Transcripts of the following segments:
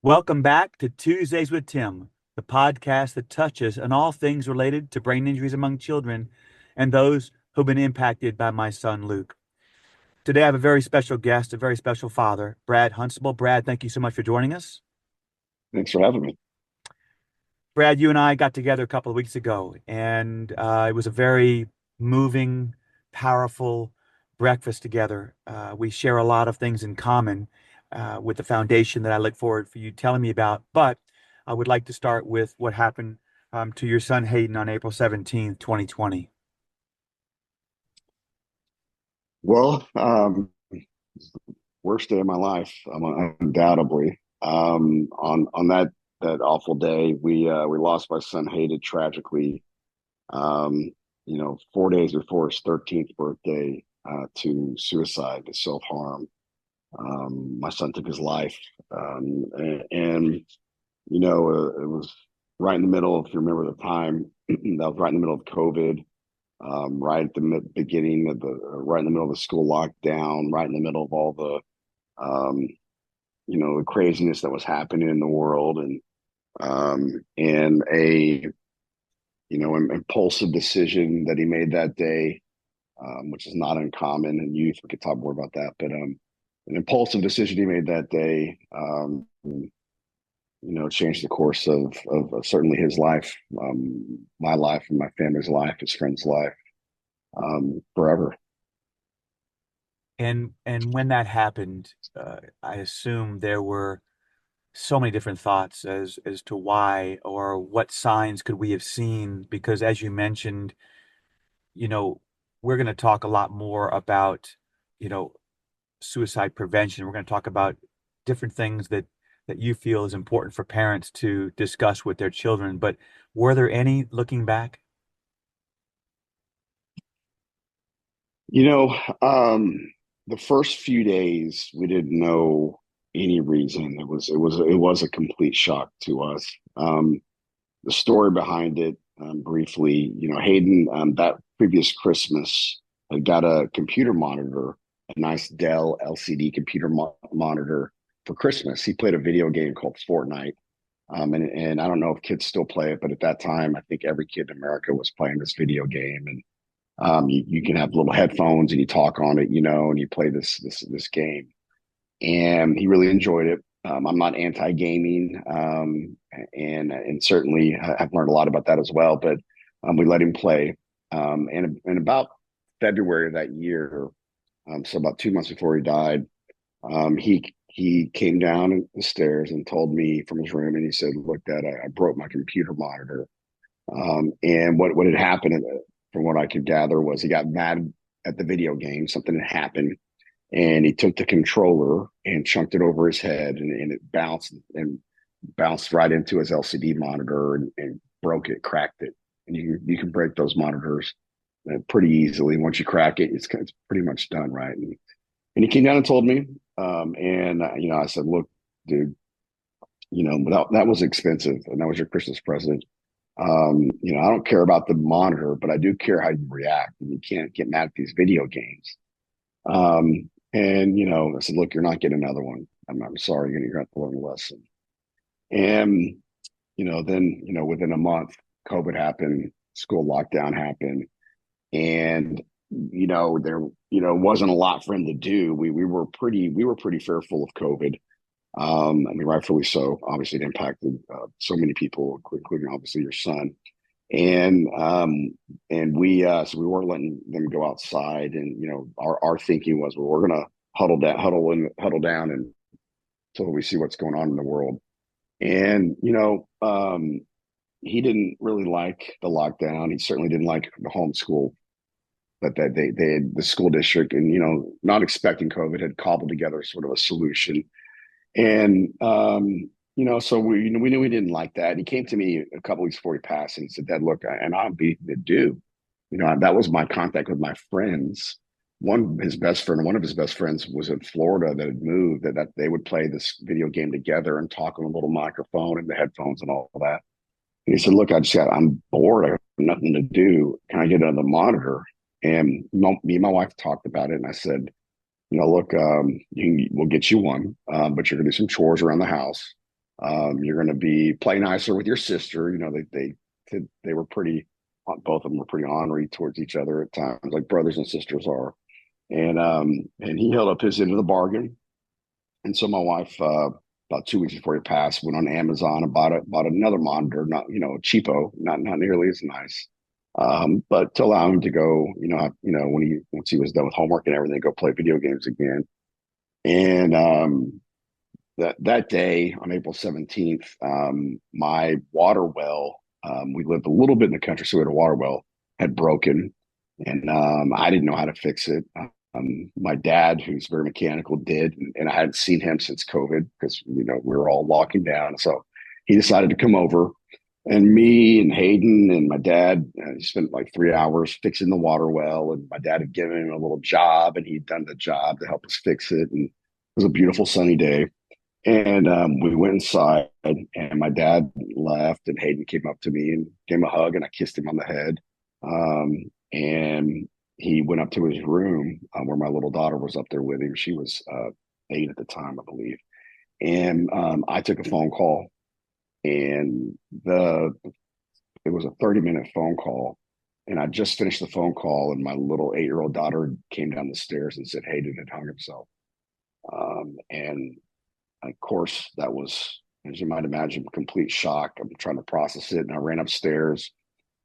Welcome back to Tuesdays with Tim, the podcast that touches on all things related to brain injuries among children and those who've been impacted by my son Luke. Today I have a very special guest, a very special father, Brad Hunstable. Brad, thank you so much for joining us. Thanks for having me. Brad, you and I got together a couple of weeks ago, and it was a very moving, powerful breakfast together. We share a lot of things in common with the foundation that I look forward for you telling me about. But I would like to start with what happened to your son Hayden on April 17th, 2020. Well, worst day of my life, undoubtedly. On that awful day, we lost my son Hayden tragically. Um, 4 days before his 13th birthday, to suicide, to self harm. My son took his life, and it was right in the middle. If you remember the time, that was right in the middle of COVID. Right at the beginning of right in the middle of the school lockdown, right in the middle of all um, the craziness that was happening in the world, and an impulsive decision that he made that day, which is not uncommon in youth. We could talk more about that, but an impulsive decision he made that day, changed the course of certainly his life, my life, and my family's life, his friend's life, forever. And when that happened, I assume there were so many different thoughts as to why or what signs could we have seen, because as you mentioned, you know, we're going to talk a lot more about, you know, suicide prevention. We're going to talk about different things that you feel is important for parents to discuss with their children. But were there any looking back? You know, the first few days we didn't know any reason. It was a complete shock to us. The story behind it, briefly, Hayden, that previous Christmas had got a computer monitor, a nice Dell LCD computer monitor for Christmas. He played a video game called Fortnite. And I don't know if kids still play it, but at that time, I think every kid in America was playing this video game. And you can have little headphones and you talk on it, and you play this game. And he really enjoyed it. I'm not anti-gaming, and certainly I've learned a lot about that as well. But we let him play, and about February of that year, so about 2 months before he died, he came down the stairs and told me from his room, and he said, "Look, Dad, I broke my computer monitor." And what had happened, from what I could gather, was he got mad at the video game. Something had happened, and he took the controller and chunked it over his head, and it bounced right into his LCD monitor, and broke it, cracked it. And you can break those monitors pretty easily. Once you crack it, it's pretty much done, right? And he came down and told me, and I said, "Look, dude, without that was expensive, and that was your Christmas present. I don't care about the monitor, but I do care how you react, and you can't get mad at these video games." And I said, "Look, you're not getting another one. I'm sorry, you're gonna have to learn a lesson." And then within a month, COVID happened, school lockdown happened, and there wasn't a lot for him to do. We were pretty fearful of COVID. I mean, rightfully so. Obviously, it impacted so many people, including obviously your son. And so we weren't letting them go outside. And our thinking was, well, we're gonna huddle down, and until we see what's going on in the world. And he didn't really like the lockdown. He certainly didn't like the homeschool that they had, the school district, and not expecting COVID, had cobbled together sort of a solution. And so we knew he didn't like that. And he came to me a couple weeks before he passed, and he said, "Dad, look, and I'll be the dude." That was my contact with my friends. One of his best friends was in Florida, that had moved, that they would play this video game together and talk on a little microphone and the headphones and all of that. And he said, "Look, I'm bored. I have nothing to do. Can I get another monitor?" And me and my wife talked about it, and I said, "Look, we'll get you one, but you're gonna do some chores around the house. You're going to be play nicer with your sister. They were pretty, both of them were pretty ornery towards each other at times, like brothers and sisters are. And he held up his end of the bargain. And so my wife, about 2 weeks before he passed, went on Amazon and bought another monitor, not cheapo, not nearly as nice, but to allow him to go, once he was done with homework and everything, go play video games again. And that day on April 17th, my water well, we lived a little bit in the country, so we had a water well, had broken, and I didn't know how to fix it. My dad, who's very mechanical, did, and I hadn't seen him since COVID because we were all locking down. So he decided to come over, and me and Hayden and my dad spent like 3 hours fixing the water well. And my dad had given him a little job, and he'd done the job to help us fix it. And it was a beautiful sunny day. And we went inside, and my dad left, and Hayden came up to me and gave him a hug, and I kissed him on the head. And he went up to his room where my little daughter was up there with him. She was 8 at the time, I believe. And I took a phone call, and it was a 30-minute phone call. And I just finished the phone call, and my little 8-year-old daughter came down the stairs and said Hayden had hung himself. And of course, that was, as you might imagine, complete shock. I'm trying to process it, and I ran upstairs,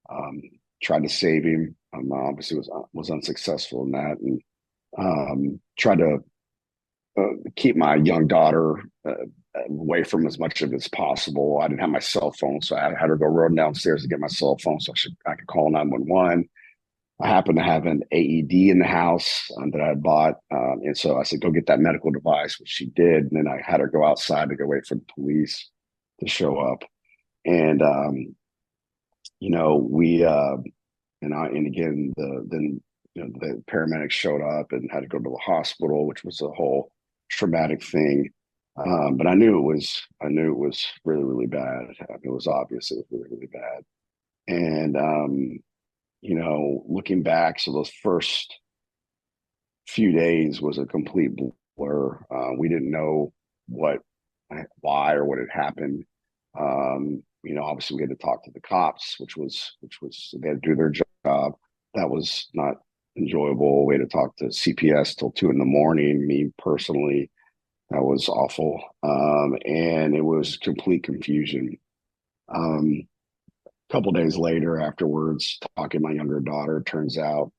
um, tried to save him. Obviously, was unsuccessful in that, and tried to keep my young daughter away from as much of it as possible. I didn't have my cell phone, so I had to go run downstairs to get my cell phone so I could call 911. I happened to have an AED in the house that I had bought. And so I said, go get that medical device, which she did. And then I had her go outside to go wait for the police to show up. And, we, and again, the paramedics showed up and had to go to the hospital, which was a whole traumatic thing. But I knew it was really, really bad. It was obvious it was really, really bad. And, looking back, so those first few days was a complete blur. We didn't know why, or what had happened. Obviously we had to talk to the cops, which was they had to do their job. That was not enjoyable. We had to talk to CPS till 2 in the morning. Me personally, that was awful, and it was complete confusion. Um, Couple days later, afterwards, talking to my younger daughter, turns out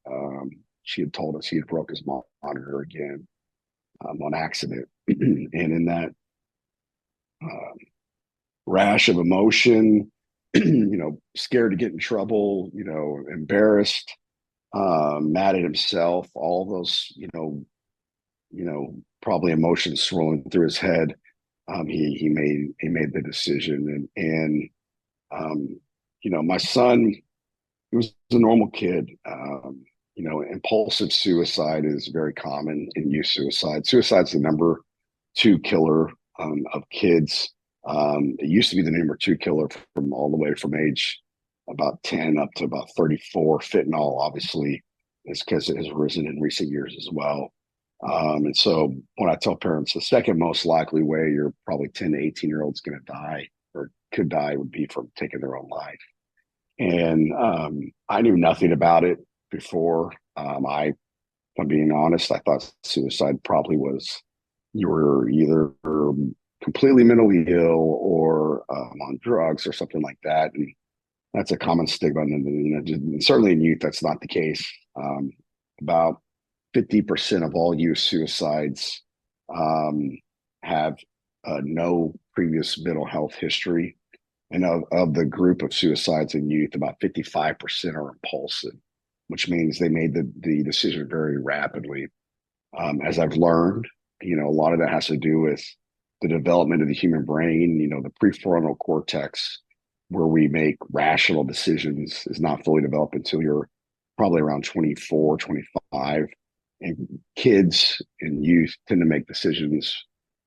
she had told us he had broke his monitor again on accident. And in that uh, rash of emotion, scared to get in trouble, embarrassed, mad at himself, all those, probably emotions swirling through his head. He made the decision, and my son, he was a normal kid. Impulsive suicide is very common in youth suicide. Suicide's the number two killer of kids. It used to be the number two killer from all the way from age about 10 up to about 34. Fentanyl, obviously, is because it has risen in recent years as well. And so when I tell parents the second most likely way your probably 10 to 18-year-old's going to die or could die would be from taking their own life. And I knew nothing about it before. If I'm being honest, I thought suicide probably was you were either completely mentally ill or on drugs or something like that. And that's a common stigma. And certainly in youth, that's not the case. About 50% of all youth suicides um, have no previous mental health history. And of the group of suicides in youth, about 55% are impulsive, which means they made the decision very rapidly. As I've learned, a lot of that has to do with the development of the human brain. The prefrontal cortex, where we make rational decisions, is not fully developed until you're probably around 24, 25. And kids and youth tend to make decisions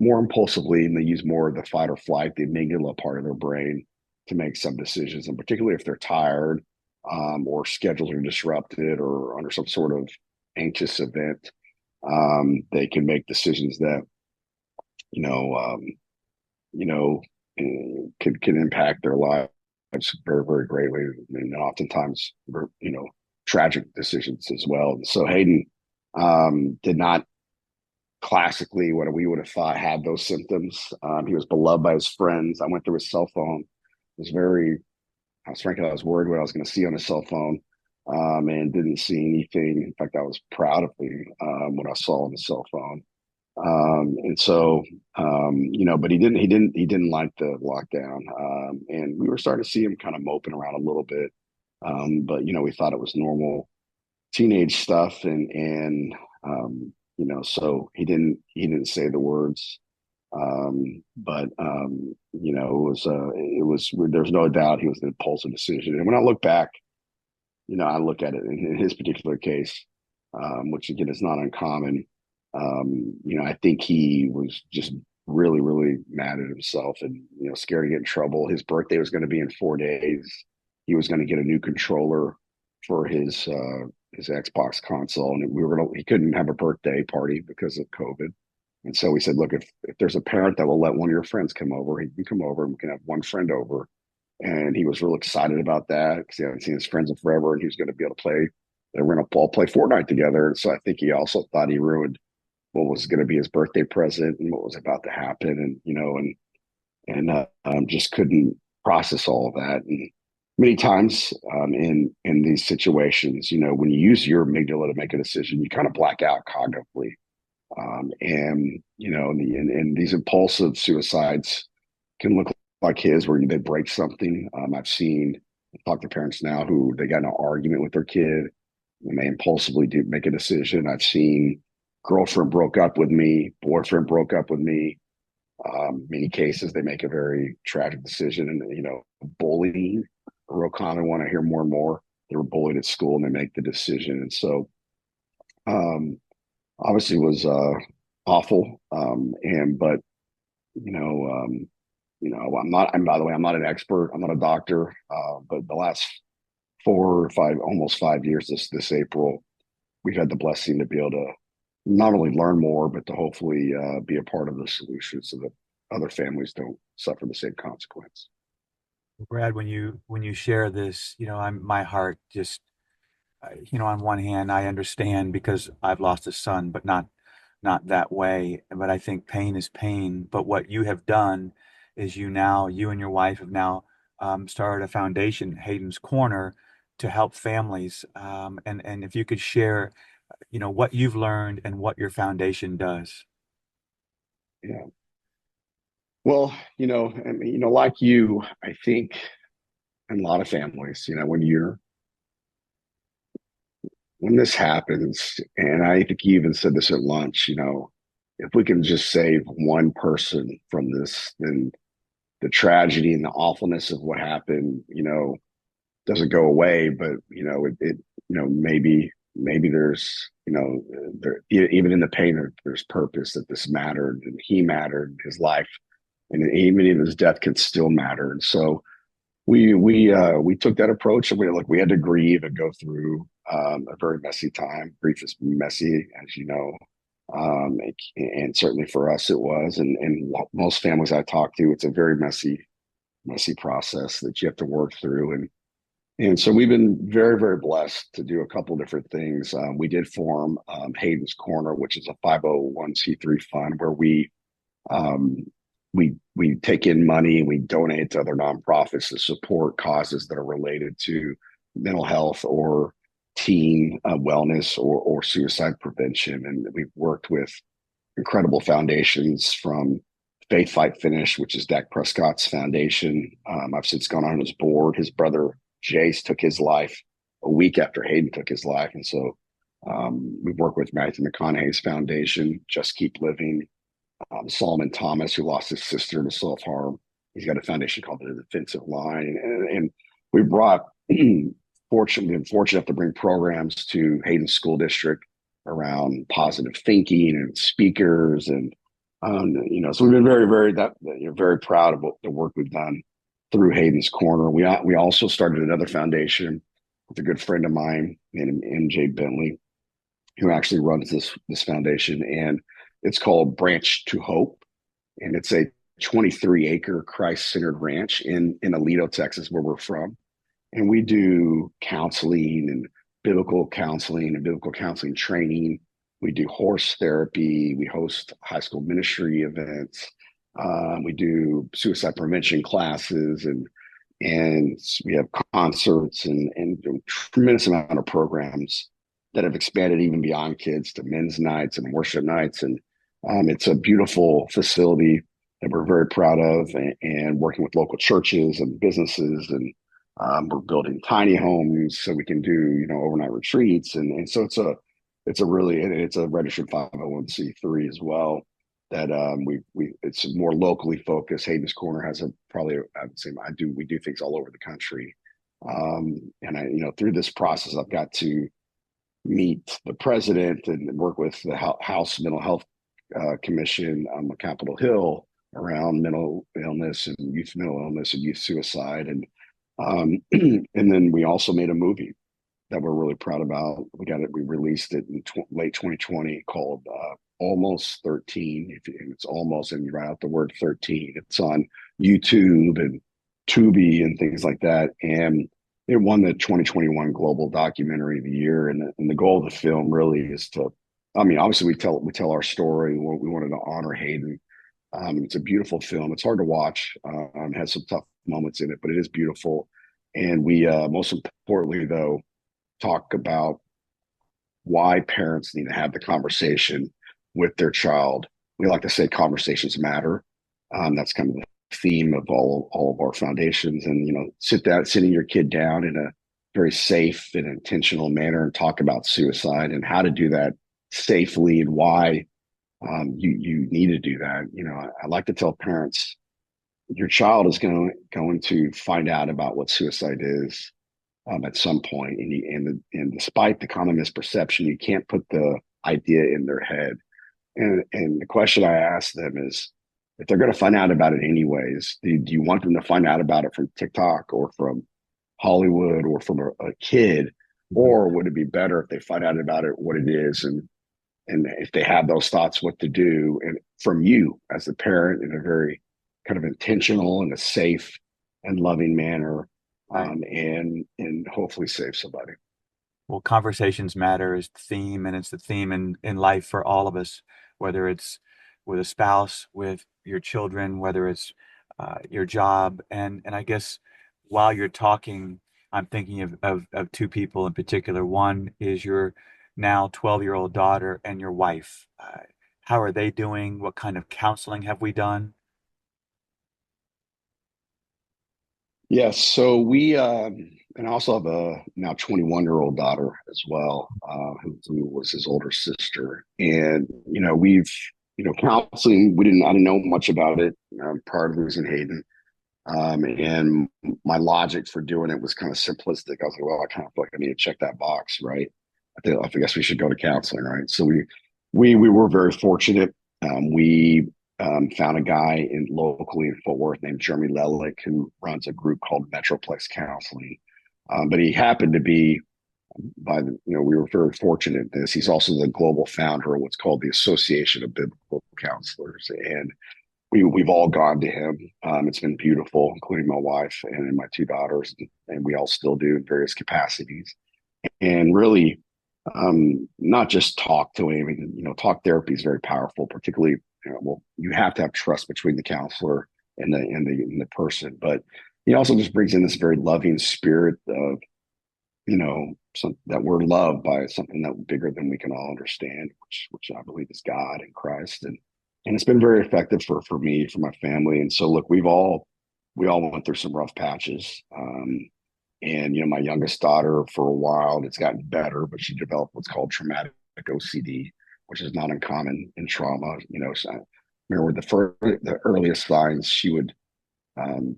more impulsively, and they use more of the fight or flight, the amygdala part of their brain, to make some decisions. And particularly if they're tired, or schedules are disrupted or under some sort of anxious event, they can make decisions that, you know, um, you know, can impact their lives very, very greatly, and oftentimes, tragic decisions as well. So Hayden did not classically what we would have thought had those symptoms. He was beloved by his friends. I went through his cell phone. It was very, I was worried what I was going to see on his cell phone, and didn't see anything. In fact, I was proud of him what I saw on the cell phone. And so, but he didn't like the lockdown. And we were starting to see him kind of moping around a little bit. But we thought it was normal teenage stuff, so he didn't say the words. But it was there's no doubt he was an impulsive decision. And when I look back, I look at it in his particular case, which again is not uncommon. I think he was just really, really mad at himself and scared to get in trouble. His birthday was going to be in 4 days. He was going to get a new controller for his Xbox console, and he couldn't have a birthday party because of COVID. And so we said, look, if there's a parent that will let one of your friends come over, he can come over and we can have one friend over. And he was real excited about that because he hadn't seen his friends in forever, and he was going to be able to play. They were going to all play Fortnite together. And so I think he also thought he ruined what was going to be his birthday present and what was about to happen, and just couldn't process all of that. And many times in these situations, when you use your amygdala to make a decision, you kind of black out cognitively. And these impulsive suicides can look like his, where they break something. I've talked to parents now who they got in an argument with their kid and they impulsively do make a decision. I've seen girlfriend broke up with me, boyfriend broke up with me. Many cases they make a very tragic decision, and bullying, a real common one. I hear more and more. They were bullied at school and they make the decision, and so um, obviously it was awful. And but I'm not. And by the way, I'm not an expert. I'm not a doctor. But the last 4 or 5, almost 5 years, this April, we've had the blessing to be able to not only learn more, but to hopefully be a part of the solution so that other families don't suffer the same consequence. Brad, when you share this, my heart just, on one hand, I understand because I've lost a son, but not that way. But I think pain is pain. But what you have done is you and your wife have now started a foundation, Hayden's Corner, to help families. And if you could share, what you've learned and what your foundation does. Yeah. Well, I mean, like you, I think in a lot of families, when this happens, and I think you even said this at lunch, if we can just save one person from this, then the tragedy and the awfulness of what happened, doesn't go away. But maybe there's even in the pain there's purpose, that this mattered and he mattered, his life, and even if his death could still matter. And so we took that approach, and we had to grieve and go through a very messy time. Grief is messy, as you know. And certainly for us it was, and most families I talk to, it's a very messy process that you have to work through. And so we've been very, very blessed to do a couple different things. We did form Hayden's Corner, which is a 501c3 fund where um, we take in money and we donate to other nonprofits to support causes that are related to mental health or teen wellness or suicide prevention. And we've worked with incredible foundations, from Faith Fight Finish, which is Dak Prescott's foundation. I've since gone on his board. His brother Jace took his life a week after Hayden took his life. And so we've worked with Matthew McConaughey's foundation, Just Keep Living. Solomon Thomas, who lost his sister to self-harm. He's got a foundation called the Defensive Line. And we brought, fortunate to bring programs to Hayden School District around positive thinking and speakers. And, so we've been very, very, very proud of the work we've done through Hayden's Corner. We also started another foundation with a good friend of mine named MJ Bentley, who actually runs this foundation, and it's called Branch to Hope, and it's a 23-acre Christ-centered ranch in Alito, Texas, where we're from, and we do counseling and biblical counseling training. We do horse therapy. We host high school ministry events. We do suicide prevention classes, and we have concerts and a tremendous amount of programs that have expanded even beyond kids to men's nights and worship nights. And it's a beautiful facility that we're very proud of, and working with local churches and businesses, and we're building tiny homes so we can do overnight retreats, and so it's a registered 501(c)(3) as well. That we it's more locally focused. Hayden's Corner has a probably I would say we do things all over the country, and I through this process I've got to meet the president and work with the House Mental Health Commission on Capitol Hill around mental illness and youth suicide, and then we also made a movie that we're really proud about. We released it in late 2020 called Almost 13. And it's almost, and you write out the word 13. It's on YouTube and Tubi and things like that. And it won the 2021 Global Documentary of the Year. And the goal of the film really is to, I mean, obviously we tell our story. We wanted to honor Hayden. It's a beautiful film. It's hard to watch. Has some tough moments in it, but it is beautiful. And we, most importantly, though, talk about why parents need to have the conversation with their child. We like to say conversations matter. That's kind of the theme of all of our foundations. And sitting your kid down in a very safe and intentional manner and talk about suicide and how to do that safely, and why you need to do that. I like to tell parents your child is going to find out about what suicide is at some point, and despite the common misperception, you can't put the idea in their head. And the question I ask them is, if they're going to find out about it anyways, do you want them to find out about it from TikTok or from Hollywood or from a kid, Mhm. or would it be better if they find out about it what it is, and if they have those thoughts, what to do, and from you as a parent in a very kind of intentional and a safe and loving manner, Right. and hopefully save somebody. Well, conversations matter is the theme, and it's the theme in life for all of us, whether it's with a spouse, with your children, whether it's your job. And I guess while you're talking, I'm thinking of two people in particular. One is your now 12-year-old daughter and your wife. How are they doing? What kind of counseling have we done? Yes, so we and I also have a now 21-year-old daughter as well, who was his older sister. And we've counseling. I didn't know much about it prior to losing Hayden. And my logic for doing it was kind of simplistic. I was like, well, I kind of feel like I need to check that box, right? I guess we should go to counseling, right? So we were very fortunate. We found a guy locally in Fort Worth named Jeremy Lelick, who runs a group called Metroplex Counseling. But he happened to be we were very fortunate in this. He's also the global founder of what's called the Association of Biblical Counselors, and we've all gone to him. It's been beautiful, including my wife and my two daughters, and we all still do in various capacities. And really, not just talk to him. Talk therapy is very powerful, particularly. Well, you have to have trust between the counselor and the person, but he also just brings in this very loving spirit of that we're loved by something that bigger than we can all understand, which I believe is God and Christ, and it's been very effective for me, for my family. And so, look, we all went through some rough patches. And my youngest daughter, for a while, it's gotten better, but she developed what's called traumatic OCD, which is not uncommon in trauma. So I remember the earliest signs, she would um,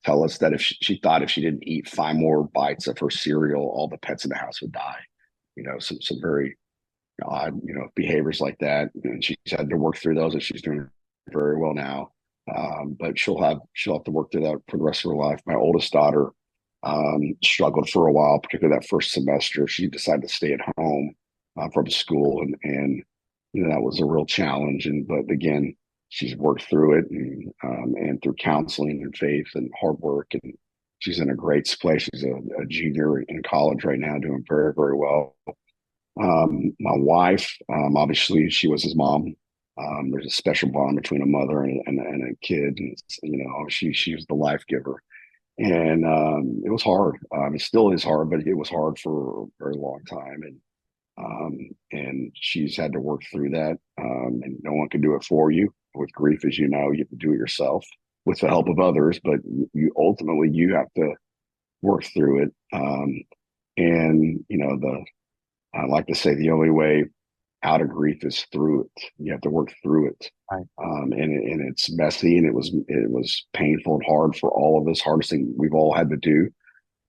tell us that if she thought if she didn't eat 5 more bites of her cereal, all the pets in the house would die. Some very odd, behaviors like that. And she's had to work through those, and she's doing very well now. But she'll have to work through that for the rest of her life. My oldest daughter struggled for a while, particularly that first semester. She decided to stay at home from school, and that was a real challenge. But again, she's worked through it, and through counseling and faith and hard work, and she's in a great place. She's a junior in college right now, doing very, very well. My wife, obviously, she was his mom. There's a special bond between a mother and a kid, and she was the life giver, and it was hard. It still is hard, but it was hard for a very long time, and she's had to work through that. And no one can do it for you. With grief, as you know, you have to do it yourself with the help of others, but you ultimately you have to work through it. And the I like to say the only way out of grief is through it. You have to work through it. Right. And it's messy, and it was painful and hard for all of us. Hardest thing we've all had to do.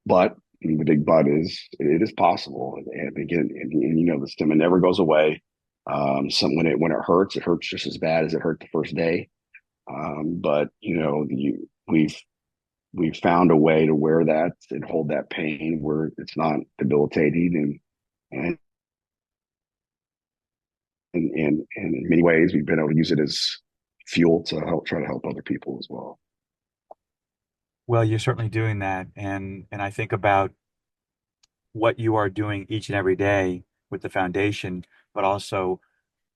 But the big but is it is possible. And again, and you know this, Tim, it never goes away. When it hurts, it hurts just as bad as it hurt the first day. But we've found a way to wear that and hold that pain where it's not debilitating, and and in many ways we've been able to use it as fuel to help other people as well. Well, you're certainly doing that, and I think about what you are doing each and every day with the foundation, but also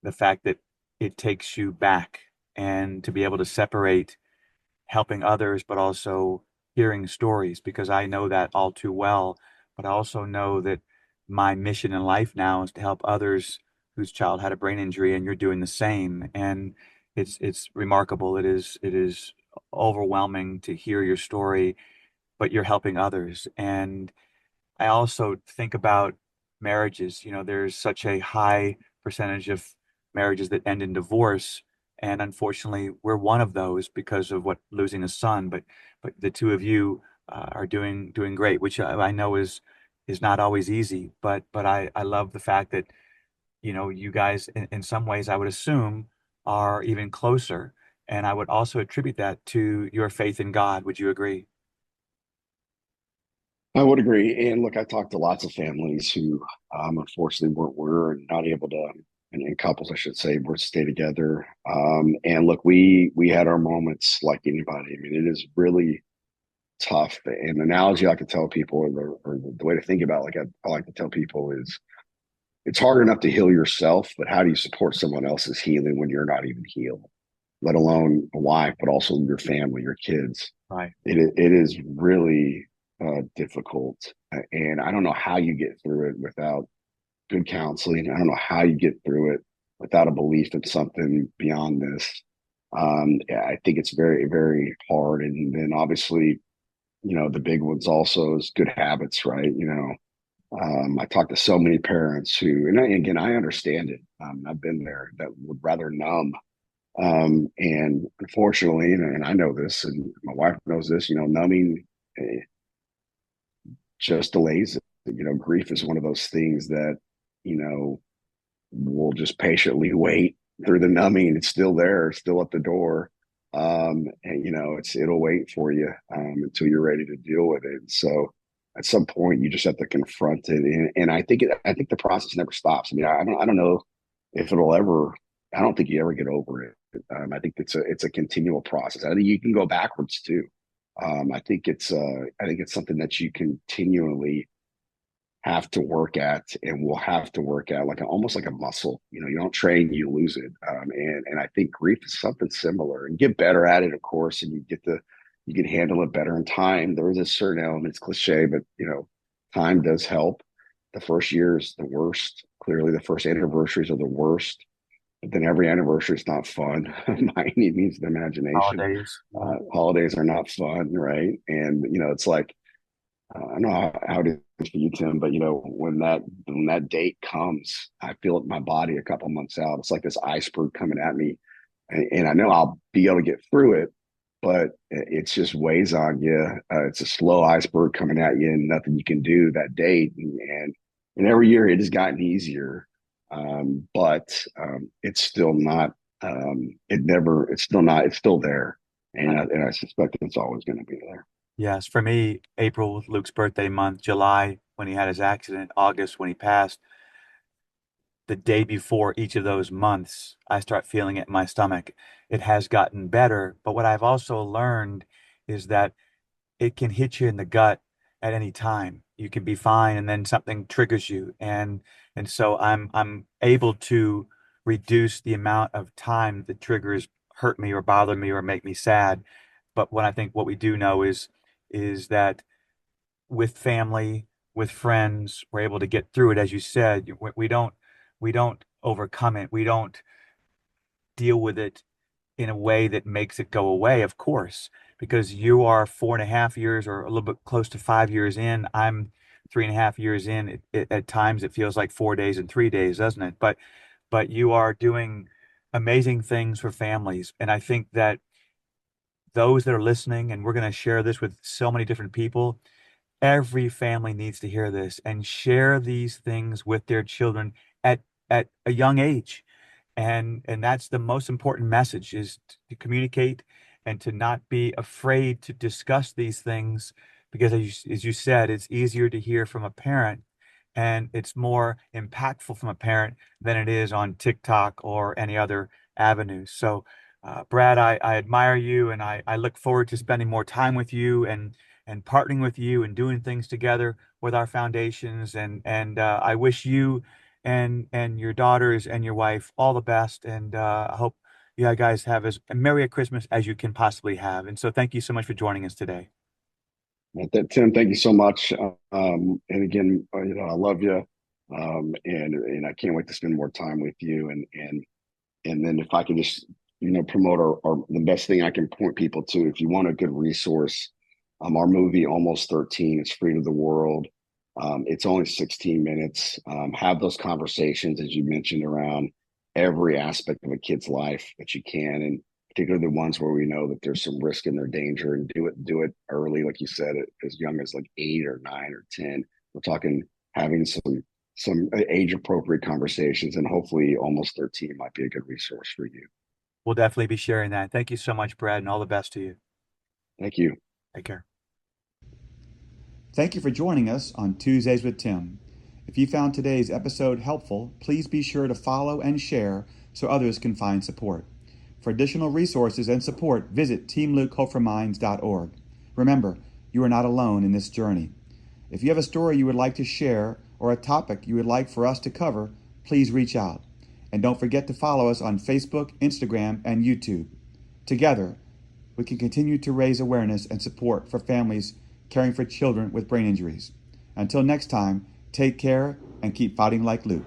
the fact that it takes you back and to be able to separate helping others, but also hearing stories, because I know that all too well. But I also know that my mission in life now is to help others whose child had a brain injury, and you're doing the same. And it's remarkable. It is overwhelming to hear your story, but you're helping others. And I also think about marriages. There's such a high percentage of marriages that end in divorce. And unfortunately, we're one of those because of what losing a son. But the two of you are doing great, which I know is not always easy. But I love the fact that you guys in some ways I would assume are even closer. And I would also attribute that to your faith in God. Would you agree? I would agree. And look, I talked to lots of families who, unfortunately, were not able to, and couples, I should say, were to stay together. And look, we had our moments like anybody. I mean, it is really tough. An analogy I like to tell people, or the way to think about, it, like I like to tell people, is it's hard enough to heal yourself, but how do you support someone else's healing when you're not even healed, let alone a wife, but also your family, your kids? Right. It is really difficult, and I don't know how you get through it without good counseling. I don't know how you get through it without a belief in something beyond this. Yeah, I think it's very, very hard. And then obviously, the big ones also is good habits, right? I talk to so many parents who, and again, I understand it. I've been there, that would rather numb. And unfortunately, and I know this, and my wife knows this, numbing just delays it. Grief is one of those things that, you know, we'll just patiently wait through the numbing. It's still there, it's still at the door. And it'll wait for you until you're ready to deal with it. So at some point you just have to confront it. And I think the process never stops. I mean, I don't know if it'll ever, I don't think you ever get over it. I think it's a continual process. I think you can go backwards too. I think it's something that you continually have to work at, and will have to work at, like almost like a muscle. You don't train, you lose it. And I think grief is something similar, and get better at it, of course, and you can handle it better in time. There is a certain element, it's cliche, but time does help. The first year is the worst. Clearly, the first anniversaries are the worst. But then every anniversary is not fun by any means of the imagination. Holidays. Holidays are not fun, right? And it's like, I don't know how it is for you, Tim, but when that date comes, I feel it in my body a couple months out. It's like this iceberg coming at me, and I know I'll be able to get through it, but it just weighs on you. It's a slow iceberg coming at you, and nothing you can do that date. And every year it has gotten easier, but it's still not. It never. It's still not. It's still there, and I suspect it's always going to be there. Yes, for me, April was Luke's birthday month, July when he had his accident, August when he passed. the day before each of those months, I start feeling it in my stomach. It has gotten better. But what I've also learned is that it can hit you in the gut at any time. You can be fine and then something triggers you. And so I'm able to reduce the amount of time that triggers hurt me or bother me or make me sad. But what I think what we do know is that with family, with friends, we're able to get through it. As you said, we don't overcome it. We don't deal with it in a way that makes it go away, of course, because you are 4.5 years or a little bit close to 5 years in. I'm 3.5 years in. At times it feels like 4 days and 3 days, doesn't it? But you are doing amazing things for families. And I think that those that are listening, and we're going to share this with so many different people, every family needs to hear this and share these things with their children at at a young age. And that's the most important message, is to communicate and to not be afraid to discuss these things, because as you said, it's easier to hear from a parent and it's more impactful from a parent than it is on TikTok or any other avenue. So Brad, I admire you, and I look forward to spending more time with you and partnering with you and doing things together with our foundations. And I wish you and your daughters and your wife all the best. And I hope you guys have as merry a Christmas as you can possibly have. And so thank you so much for joining us today. Tim, thank you so much. And again, I love you, and I can't wait to spend more time with you. And then if I can just promote our the best thing I can point people to, if you want a good resource, our movie Almost 13 is free to the world. It's only 16 minutes. Have those conversations, as you mentioned, around every aspect of a kid's life that you can, and particularly the ones where we know that there's some risk and their danger, and do it early, like you said, as young as like 8 or 9 or 10. We're talking having some age appropriate conversations, and hopefully Almost 13 might be a good resource for you. We'll definitely be sharing that. Thank you so much, Brad, and all the best to you. Thank you. Take care. Thank you for joining us on Tuesdays with Tim. If you found today's episode helpful, please be sure to follow and share so others can find support. For additional resources and support, visit teamlukehopeforminds.org. Remember, you are not alone in this journey. If you have a story you would like to share or a topic you would like for us to cover, please reach out. And don't forget to follow us on Facebook, Instagram, and YouTube. Together, we can continue to raise awareness and support for families caring for children with brain injuries. Until next time, take care and keep fighting like Luke.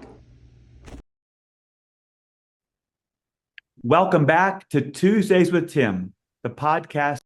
Welcome back to Tuesdays with Tim, the podcast